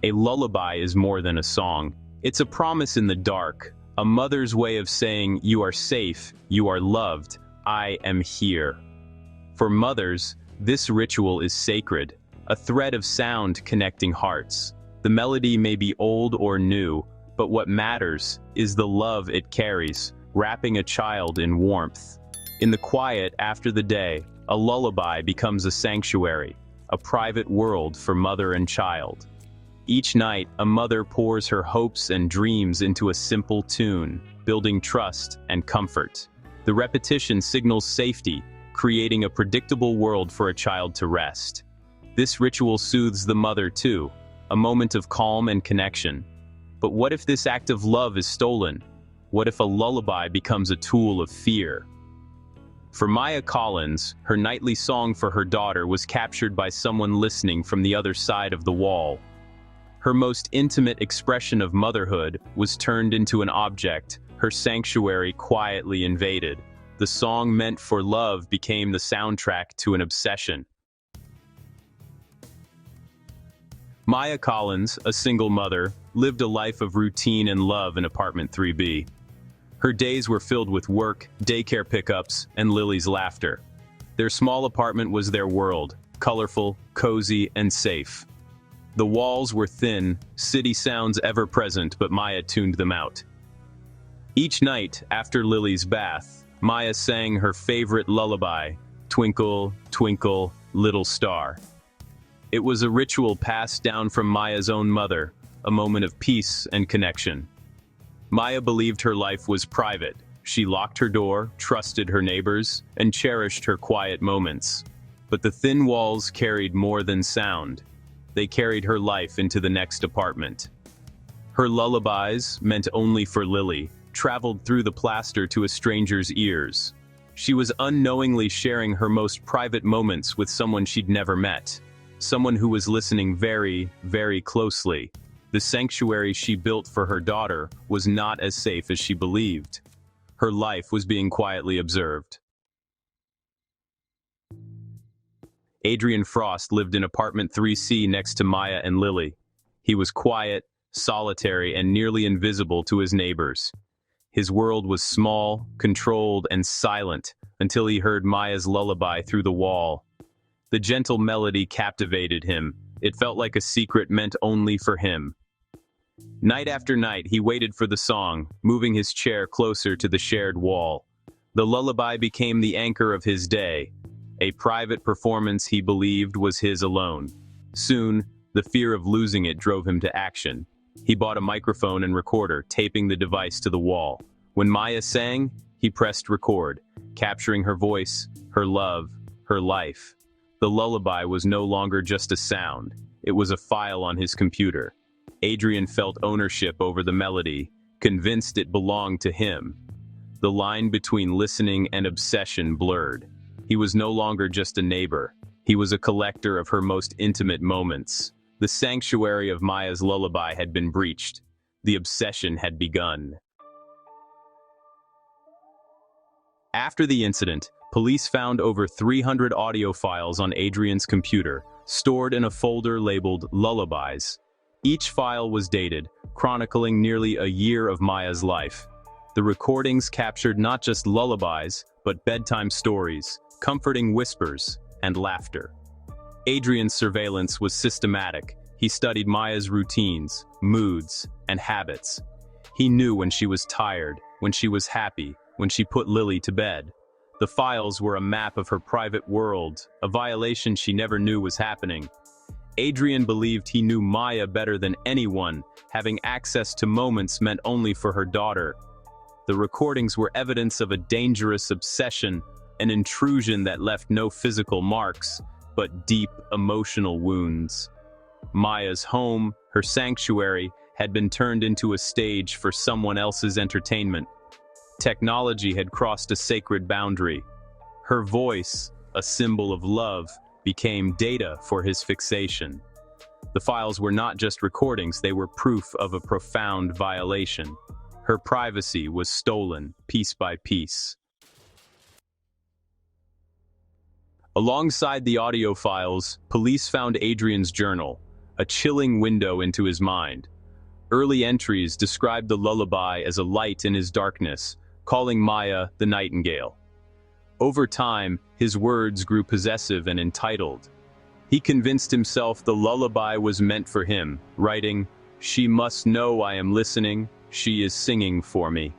A lullaby is more than a song. It's a promise in the dark, a mother's way of saying, "You are safe, you are loved, I am here." For mothers, this ritual is sacred, a thread of sound connecting hearts. The melody may be old or new, but what matters is the love it carries, wrapping a child in warmth. In the quiet after the day, a lullaby becomes a sanctuary, a private world for mother and child. Each night, a mother pours her hopes and dreams into a simple tune, building trust and comfort. The repetition signals safety, creating a predictable world for a child to rest. This ritual soothes the mother too, a moment of calm and connection. But what if this act of love is stolen? What if a lullaby becomes a tool of fear? For Maya Collins, her nightly song for her daughter was captured by someone listening from the other side of the wall. Her most intimate expression of motherhood was turned into an object, her sanctuary quietly invaded. The song meant for love became the soundtrack to an obsession. Maya Collins, a single mother, lived a life of routine and love in apartment 3B. Her days were filled with work, daycare pickups, and Lily's laughter. Their small apartment was their world, colorful, cozy, and safe. The walls were thin, city sounds ever present, but Maya tuned them out. Each night, after Lily's bath, Maya sang her favorite lullaby, "Twinkle, Twinkle, Little Star." It was a ritual passed down from Maya's own mother, a moment of peace and connection. Maya believed her life was private. She locked her door, trusted her neighbors, and cherished her quiet moments. But the thin walls carried more than sound. They carried her life into the next apartment. Her lullabies, meant only for Lily, traveled through the plaster to a stranger's ears. She was unknowingly sharing her most private moments with someone she'd never met. Someone who was listening very, very closely. The sanctuary she built for her daughter was not as safe as she believed. Her life was being quietly observed. Adrian Frost lived in apartment 3C next to Maya and Lily. He was quiet, solitary, and nearly invisible to his neighbors. His world was small, controlled, and silent until he heard Maya's lullaby through the wall. The gentle melody captivated him. It felt like a secret meant only for him. Night after night, he waited for the song, moving his chair closer to the shared wall. The lullaby became the anchor of his day, a private performance he believed was his alone. Soon, the fear of losing it drove him to action. He bought a microphone and recorder, taping the device to the wall. When Maya sang, he pressed record, capturing her voice, her love, her life. The lullaby was no longer just a sound. It was a file on his computer. Adrian felt ownership over the melody, convinced it belonged to him. The line between listening and obsession blurred. He was no longer just a neighbor. He was a collector of her most intimate moments. The sanctuary of Maya's lullaby had been breached. The obsession had begun. After the incident, police found over 300 audio files on Adrian's computer, stored in a folder labeled Lullabies. Each file was dated, chronicling nearly a year of Maya's life. The recordings captured not just lullabies, but bedtime stories, comforting whispers, and laughter. Adrian's surveillance was systematic. He studied Maya's routines, moods, and habits. He knew when she was tired, when she was happy, when she put Lily to bed. The files were a map of her private world, a violation she never knew was happening. Adrian believed he knew Maya better than anyone. Having access to moments meant only for her daughter. The recordings were evidence of a dangerous obsession, an intrusion that left no physical marks, but deep emotional wounds. Maya's home, her sanctuary, had been turned into a stage for someone else's entertainment. Technology had crossed a sacred boundary. Her voice, a symbol of love, became data for his fixation. The files were not just recordings, they were proof of a profound violation. Her privacy was stolen, piece by piece. Alongside the audio files, police found Adrian's journal, a chilling window into his mind. Early entries described the lullaby as a light in his darkness, calling Maya the nightingale. Over time, his words grew possessive and entitled. He convinced himself the lullaby was meant for him, writing, "She must know I am listening, she is singing for me."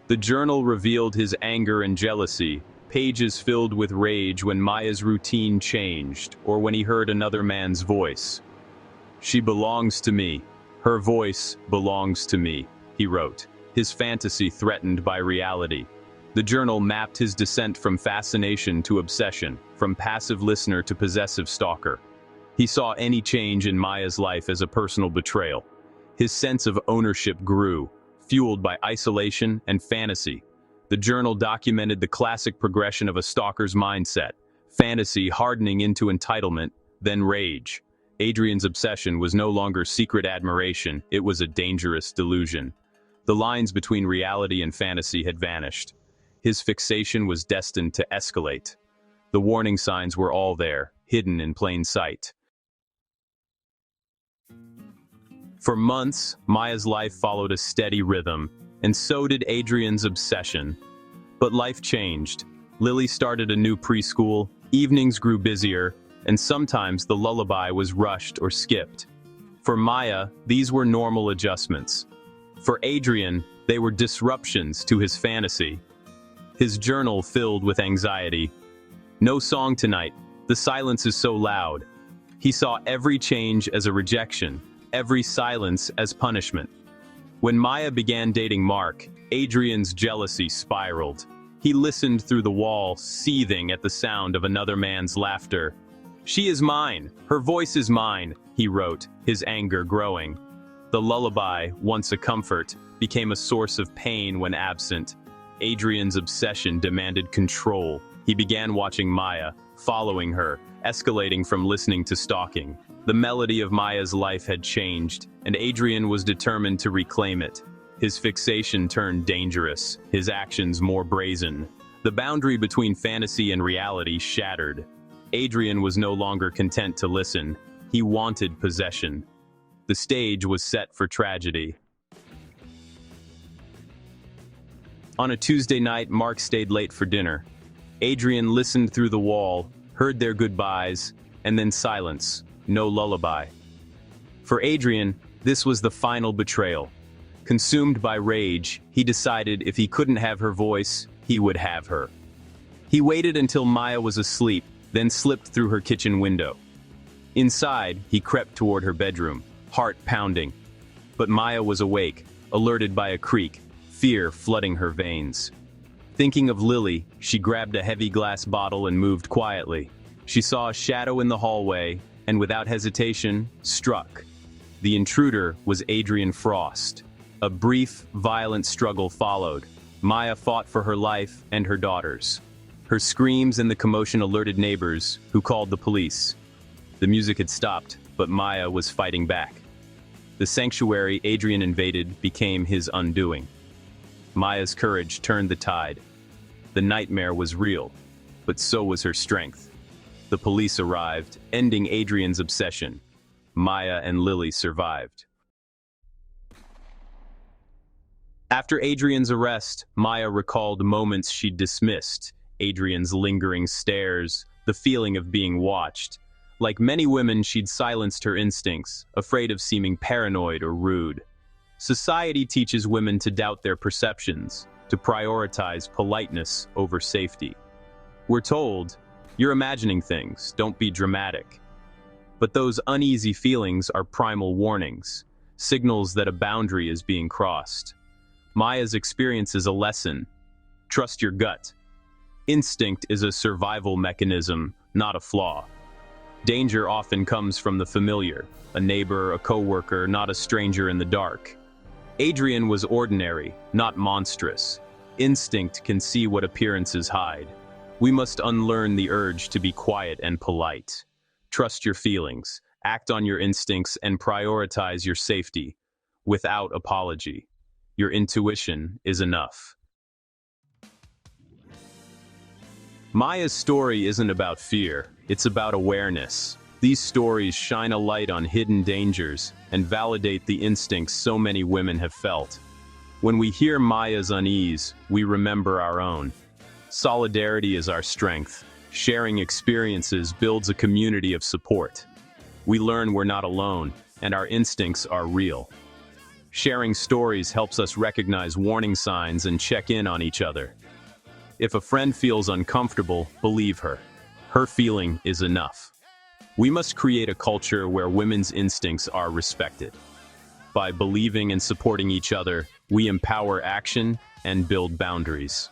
The journal revealed his anger and jealousy, pages filled with rage when Maya's routine changed, or when he heard another man's voice. "She belongs to me. Her voice belongs to me," he wrote, his fantasy threatened by reality. The journal mapped his descent from fascination to obsession, from passive listener to possessive stalker. He saw any change in Maya's life as a personal betrayal. His sense of ownership grew, fueled by isolation and fantasy. The journal documented the classic progression of a stalker's mindset: fantasy hardening into entitlement, then rage. Adrian's obsession was no longer secret admiration, it was a dangerous delusion. The lines between reality and fantasy had vanished. His fixation was destined to escalate. The warning signs were all there, hidden in plain sight. For months, Maya's life followed a steady rhythm, and so did Adrian's obsession. But life changed. Lily started a new preschool, evenings grew busier, and sometimes the lullaby was rushed or skipped. For Maya, these were normal adjustments. For Adrian, they were disruptions to his fantasy. His journal filled with anxiety. "No song tonight. The silence is so loud." He saw every change as a rejection, every silence as punishment. When Maya began dating Mark, Adrian's jealousy spiraled. He listened through the wall, seething at the sound of another man's laughter. "She is mine. Her voice is mine," he wrote, his anger growing. The lullaby, once a comfort, became a source of pain when absent. Adrian's obsession demanded control. He began watching Maya, following her, escalating from listening to stalking. The melody of Maya's life had changed, and Adrian was determined to reclaim it. His fixation turned dangerous, his actions more brazen. The boundary between fantasy and reality shattered. Adrian was no longer content to listen. He wanted possession. The stage was set for tragedy. On a Tuesday night, Mark stayed late for dinner. Adrian listened through the wall, heard their goodbyes, and then silence. No lullaby. For Adrian, this was the final betrayal. Consumed by rage, he decided if he couldn't have her voice, he would have her. He waited until Maya was asleep, then slipped through her kitchen window. Inside, he crept toward her bedroom, heart pounding. But Maya was awake, alerted by a creak, fear flooding her veins. Thinking of Lily, she grabbed a heavy glass bottle and moved quietly. She saw a shadow in the hallway, and without hesitation, struck. The intruder was Adrian Frost. A brief, violent struggle followed. Maya fought for her life and her daughter's. Her screams and the commotion alerted neighbors, who called the police. The music had stopped, but Maya was fighting back. The sanctuary Adrian invaded became his undoing. Maya's courage turned the tide. The nightmare was real, but so was her strength. The police arrived, ending Adrian's obsession. Maya and Lily survived. After Adrian's arrest, Maya recalled moments she'd dismissed. Adrian's lingering stares, the feeling of being watched. Like many women, she'd silenced her instincts, afraid of seeming paranoid or rude. Society teaches women to doubt their perceptions, to prioritize politeness over safety. We're told, "You're imagining things, don't be dramatic." But those uneasy feelings are primal warnings, signals that a boundary is being crossed. Maya's experience is a lesson. Trust your gut. Instinct is a survival mechanism, not a flaw. Danger often comes from the familiar, a neighbor, a coworker, not a stranger in the dark. Adrian was ordinary, not monstrous. Instinct can see what appearances hide. We must unlearn the urge to be quiet and polite. Trust your feelings, act on your instincts, and prioritize your safety, without apology. Your intuition is enough. Maya's story isn't about fear, it's about awareness. These stories shine a light on hidden dangers and validate the instincts so many women have felt. When we hear Maya's unease, we remember our own. Solidarity is our strength. Sharing experiences builds a community of support. We learn we're not alone, and our instincts are real. Sharing stories helps us recognize warning signs and check in on each other. If a friend feels uncomfortable, believe her. Her feeling is enough. We must create a culture where women's instincts are respected. By believing and supporting each other, we empower action and build boundaries.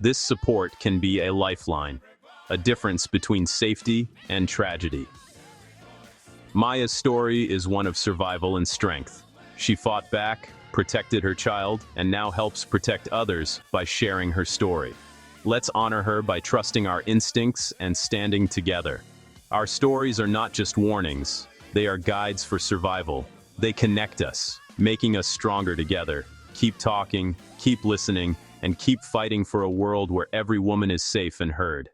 This support can be a lifeline, a difference between safety and tragedy. Maya's story is one of survival and strength. She fought back, protected her child, and now helps protect others by sharing her story. Let's honor her by trusting our instincts and standing together. Our stories are not just warnings, they are guides for survival. They connect us, making us stronger together. Keep talking, keep listening, and keep fighting for a world where every woman is safe and heard.